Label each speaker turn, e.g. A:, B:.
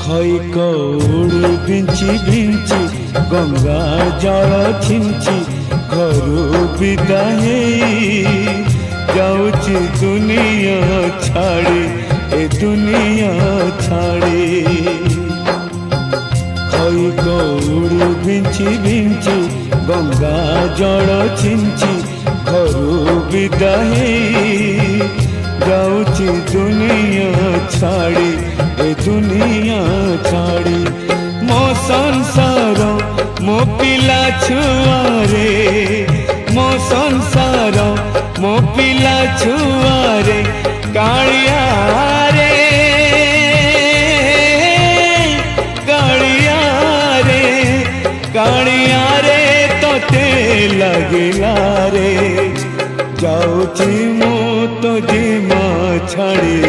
A: खई कौड़ी बिंची बिंची गंगा जल छिंची घरू विदा जाऊची दुनिया छाड़ी ए दुनिया छाड़ी। खई कौड़ी बिंची बिंची गंगा जल छिंची घरू विदा जाऊची दुनिया छाड़ी ए दुनिया छाड़ी। मो संसार मो पिला छुआरे मो संसार मो पिला छुआरे कालिया रे कालिया रे कालिया रे तोते लगिला रे जाऊची मो तो जीमा छाड़ी।